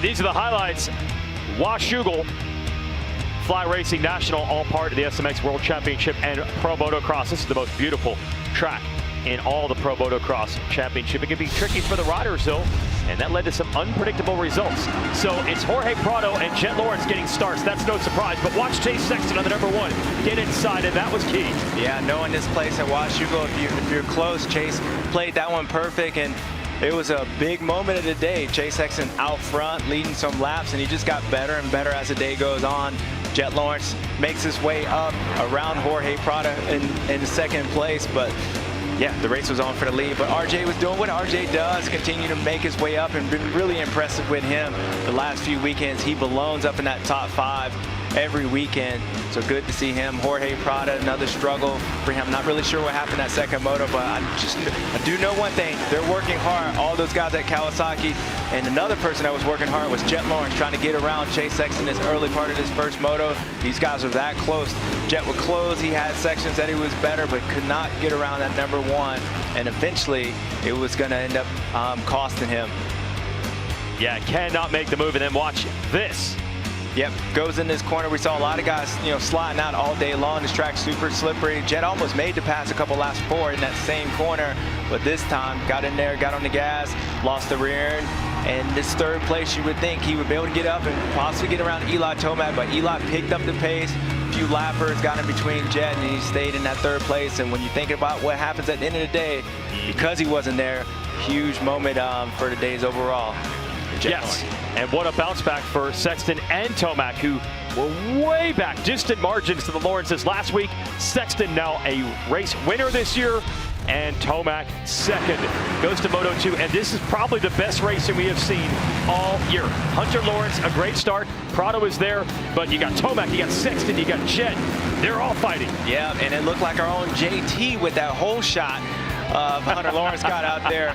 These are the highlights. Washougal Fly Racing National, all part of the SMX World Championship and Pro Motocross. This is the most beautiful track in all the Pro Motocross Championship. It can be tricky for the riders though, and that led to some unpredictable results. So it's Jorge Prado and Jet Lawrence getting starts. That's no surprise, but watch Chase Sexton on the number one get inside, and that was key. Yeah, knowing this place at Washougal, if you're close, Chase played that one perfect, and it was a big moment of the day. Chase Sexton out front, leading some laps, and he just got better and better as the day goes on. Jet Lawrence makes his way up around Jorge Prado in second place, but yeah, the race was on for the lead, but RJ was doing what RJ does, continue to make his way up, and been really impressive with him the last few weekends. He belongs up in that top 5 every weekend, so good to see him. Jorge Prado, another struggle for him. Not really sure what happened that second moto, but I do know one thing: they're working hard. All those guys at Kawasaki, and another person that was working hard was Jet Lawrence, trying to get around Chase Sexton this early part of this first moto. These guys are that close. Jet would close. He had sections that he was better, but could not get around that number one, and eventually it was going to end up costing him. Yeah, cannot make the move, and then watch this. Yep, goes in this corner. We saw a lot of guys, sliding out all day long. This track's super slippery. Jet almost made the pass a couple laps forward in that same corner, but this time got in there, got on the gas, lost the rear end. And this third place, you would think he would be able to get up and possibly get around Eli Tomac, but Eli picked up the pace. A few lappers got in between Jet, and he stayed in that third place. And when you think about what happens at the end of the day, because he wasn't there, huge moment for the days overall. Yes, and what a bounce back for Sexton and Tomac, who were way back, distant margins to the Lawrences last week. Sexton now a race winner this year, and Tomac second. Goes to Moto 2, and this is probably the best racing we have seen all year. Hunter Lawrence, a great start. Prado is there, but you got Tomac, you got Sexton, you got Jet. They're all fighting. Yeah, and it looked like our own JT with that hole shot. Hunter Lawrence got out there,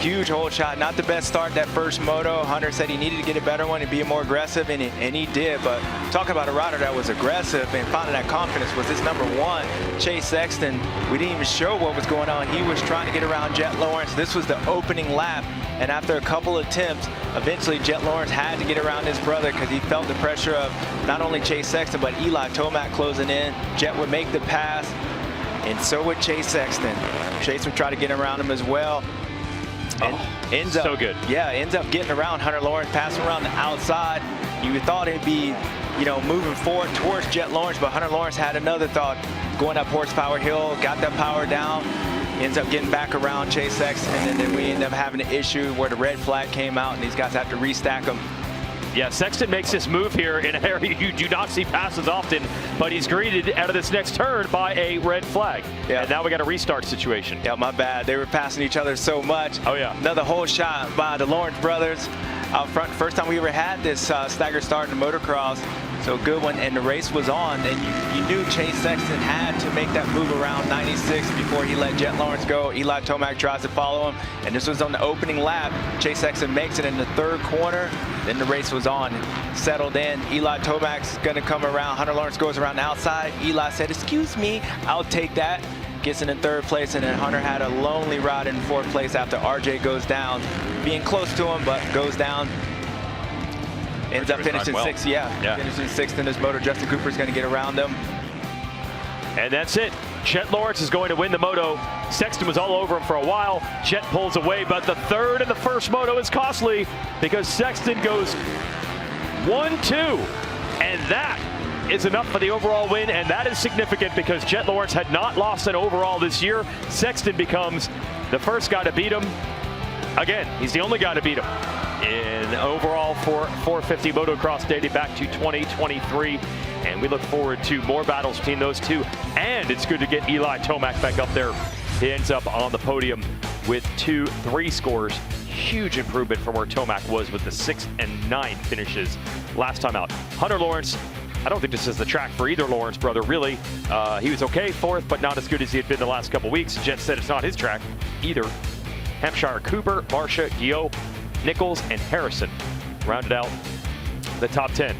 huge hole shot. Not the best start that first moto. Hunter said he needed to get a better one and be more aggressive, and he did. But talking about a rider that was aggressive and finding that confidence was this number one, Chase Sexton. We didn't even show what was going on. He was trying to get around Jet Lawrence. This was the opening lap, and after a couple attempts, eventually Jet Lawrence had to get around his brother because he felt the pressure of not only Chase Sexton, but Eli Tomac closing in. Jet would make the pass, and so would Chase Sexton. Chase would try to get around him as well. And ends up, so good. Yeah, ends up getting around Hunter Lawrence, passing around the outside. You thought it'd be, moving forward towards Jet Lawrence, but Hunter Lawrence had another thought. Going up Horsepower Hill, got that power down, ends up getting back around Chase Sexton, and then we end up having an issue where the red flag came out, and these guys have to restack them. Yeah, Sexton makes this move here in an area you do not see passes often, but he's greeted out of this next turn by a red flag. Yeah. And now we got a restart situation. Yeah, my bad. They were passing each other so much. Oh, yeah. Another whole shot by the Lawrence brothers out front. First time we ever had this staggered start in the motocross. So good one, and the race was on, and you knew Chase Sexton had to make that move around 96 before he let Jet Lawrence go. Eli Tomac tries to follow him, and this was on the opening lap. Chase Sexton makes it in the third corner, then the race was on. Settled in. Eli Tomac's gonna come around. Hunter Lawrence goes around the outside. Eli said, "Excuse me, I'll take that." Gets in third place, and then Hunter had a lonely ride in fourth place after RJ goes down, being close to him, but goes down. Ends up finishing sixth, finishing sixth in this moto. Justin Cooper's going to get around them. And that's it. Jet Lawrence is going to win the moto. Sexton was all over him for a while. Jet pulls away, but the third in the first moto is costly because Sexton goes 1-2. And that is enough for the overall win, and that is significant because Jet Lawrence had not lost an overall this year. Sexton becomes the first guy to beat him. Again, he's the only guy to beat him in overall for 450 motocross dating back to 2023, and we look forward to more battles between those two. And it's good to get Eli Tomac back up there. He ends up on the podium with 2-3 scores. Huge improvement from where Tomac was with the 6th and 9th finishes last time out. Hunter Lawrence, I don't think this is the track for either Lawrence brother, really. He was okay, 4th, but not as good as he had been the last couple weeks. Jet said it's not his track either. Hampshire, Cooper, Marcia, Guillaume, Nichols, and Harrison rounded out the top 10.